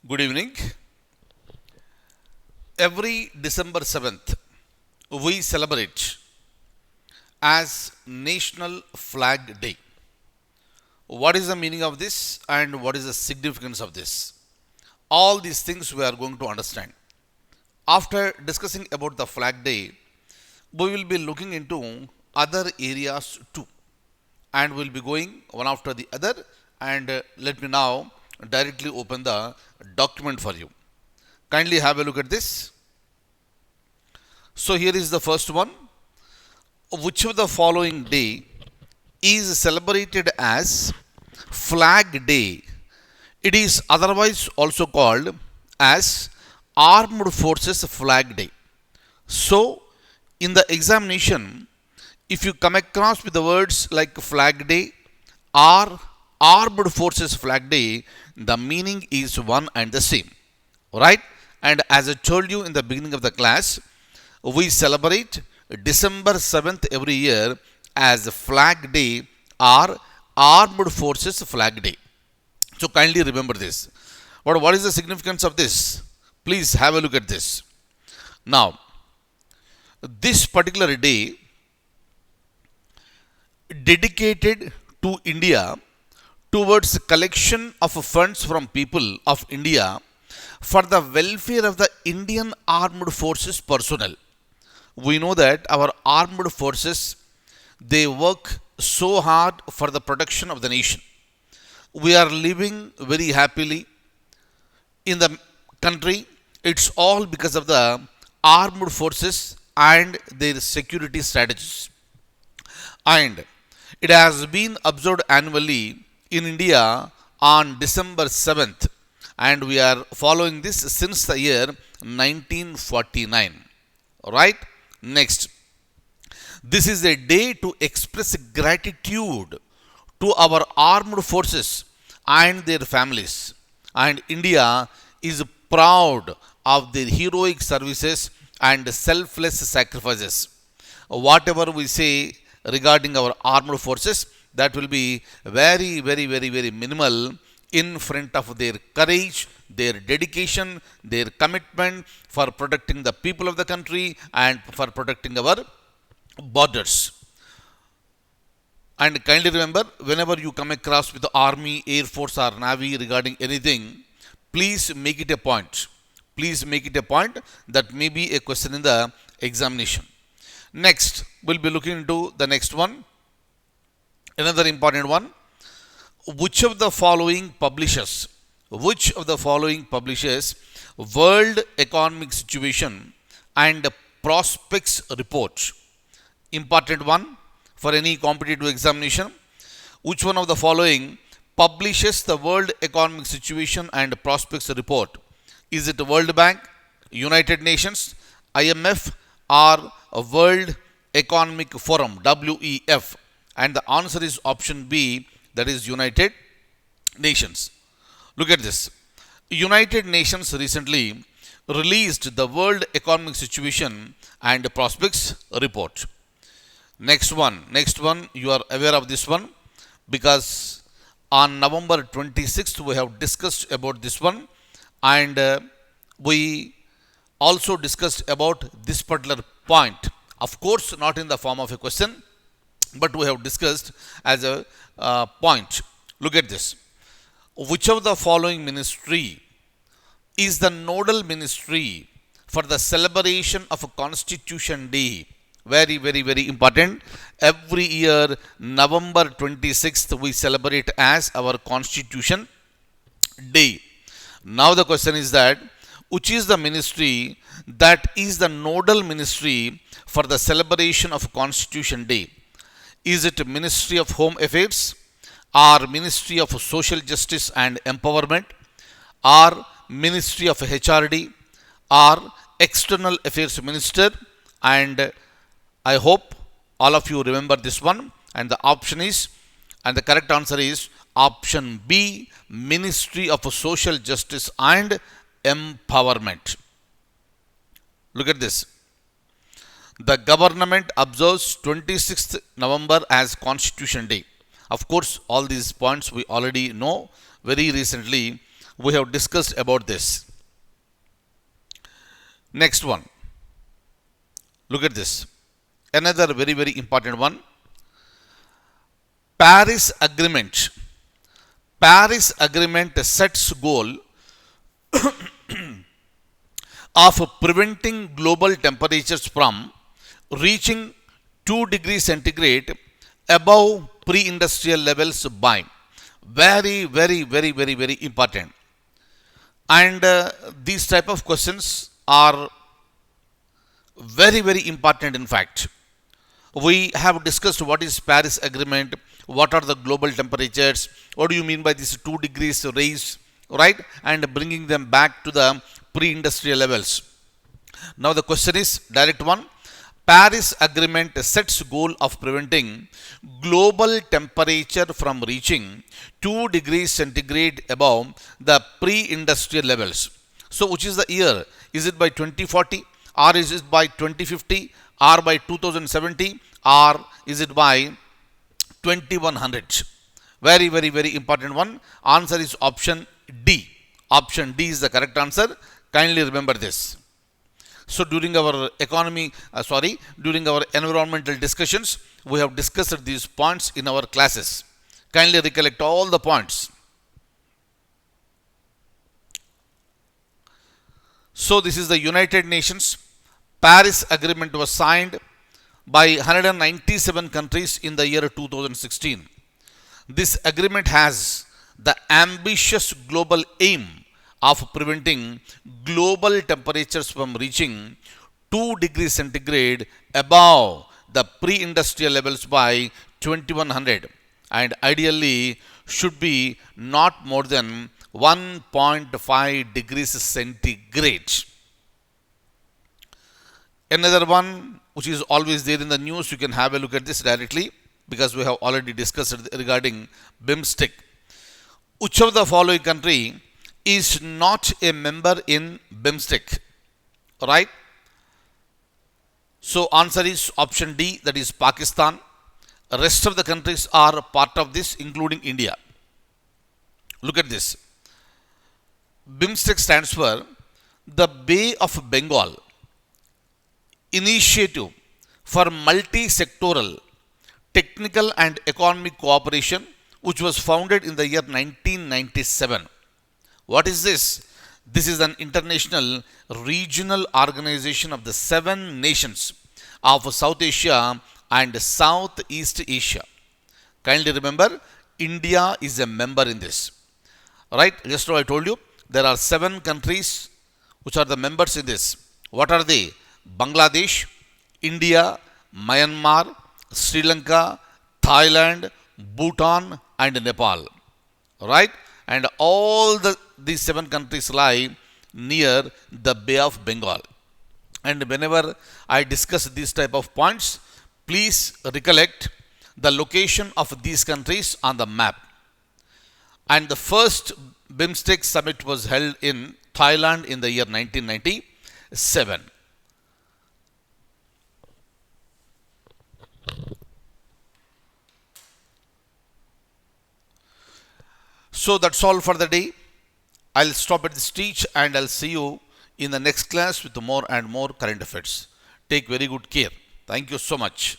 Good evening. Every December 7th, we celebrate as National Flag Day. What is the meaning of this and what is the significance of this? All these things we are going to understand. After discussing about the Flag Day, we will be looking into other areas too, and we'll be going one after the other. And let me now directly open the document for you. Kindly have a look at this. So here is the first one. Which of the following day is celebrated as Flag Day? It is otherwise also called as Armed Forces Flag Day. So, in the examination, if you come across with the words like Flag Day or Armed Forces Flag Day, the meaning is one and the same. Right? And as I told you in the beginning of the class, we celebrate December 7th every year as Flag Day or Armed Forces Flag Day. So kindly remember this. But what is the significance of this? Please have a look at this. Now, this particular day dedicated to India towards collection of funds from people of India for the welfare of the Indian Armed Forces personnel. We know that our armed forces, they work so hard for the protection of the nation. We are living very happily in the country. It's all because of the armed forces and their security strategies. And it has been observed annually in India on December 7th, and we are following this since the year 1949. Right? Next, this is a day to express gratitude to our armed forces and their families. And India is proud of their heroic services and selfless sacrifices. Whatever we say regarding our armed forces, that will be very minimal in front of their courage, their dedication, their commitment for protecting the people of the country and for protecting our borders. And kindly remember, whenever you come across with the Army, Air Force, or Navy regarding anything, please make it a point. Please make it a point that may be a question in the examination. Next, we'll be looking into the next one. Another important one. Which of the following publishes World Economic Situation and Prospects Report? Important one for any competitive examination. Which one of the following publishes the World Economic Situation and Prospects Report? Is it World Bank, United Nations, IMF, or World Economic Forum, WEF? And the answer is option B, that is United Nations. Look at this. United Nations recently released the World Economic Situation and Prospects Report. Next one, you are aware of this one because on November 26th we have discussed about this one, and we also discussed about this particular point. Of course, not in the form of a question, but we have discussed as a point. Look at this. Which of the following ministry is the nodal ministry for the celebration of a Constitution Day? Very important. Every year, November 26th, we celebrate as our Constitution Day. Now the question is that, which is the ministry that is the nodal ministry for the celebration of Constitution Day? Is it Ministry of Home Affairs, or Ministry of Social Justice and Empowerment, or Ministry of HRD, or External Affairs Minister? And I hope all of you remember this one. And the correct answer is option B, Ministry of Social Justice and Empowerment. Look at this. The government observes 26th November as Constitution Day. Of course, all these points we already know. Very recently, we have discussed about this. Next one, look at this. Another very, very important one. Paris Agreement. Paris Agreement sets goal of preventing global temperatures from reaching 2 degrees centigrade above pre-industrial levels by. Very, very, very, very, very important. And these type of questions are very, very important in fact. We have discussed what is Paris Agreement, what are the global temperatures, what do you mean by this 2 degrees raise, right? And bringing them back to the pre-industrial levels. Now the question is direct one. Paris Agreement sets goal of preventing global temperature from reaching 2 degrees centigrade above the pre-industrial levels. So which is the year? Is it by 2040 or is it by 2050 or by 2070 or is it by 2100? Very, very, very important one. Answer is option D. Option D is the correct answer. Kindly remember this. So during our during our environmental discussions, we have discussed these points in our classes. Kindly recollect all the points. So this is the United Nations. Paris Agreement was signed by 197 countries in the year 2016. This agreement has the ambitious global aim of preventing global temperatures from reaching 2 degrees centigrade above the pre-industrial levels by 2100 and ideally should be not more than 1.5 degrees centigrade. Another one which is always there in the news, you can have a look at this directly because we have already discussed it regarding BIMSTEC. Which of the following country is not a member in BIMSTEC? Right? So answer is option D, that is Pakistan. Rest of the countries are part of this, including India. Look at this. BIMSTEC stands for the Bay of Bengal Initiative for Multi-Sectoral Technical and Economic Cooperation, which was founded in the year 1997. What is this? This is an international regional organization of the 7 nations of South Asia and Southeast Asia. Kindly remember, India is a member in this. Right? Just now I told you, there are 7 countries which are the members in this. What are they? Bangladesh, India, Myanmar, Sri Lanka, Thailand, Bhutan and Nepal. Right? And all these 7 countries lie near the Bay of Bengal. And whenever I discuss these type of points, please recollect the location of these countries on the map. And the first BIMSTEC summit was held in Thailand in the year 1997. So that's all for the day. I'll stop at this stage and I'll see you in the next class with more and more current affairs. Take very good care. Thank you so much.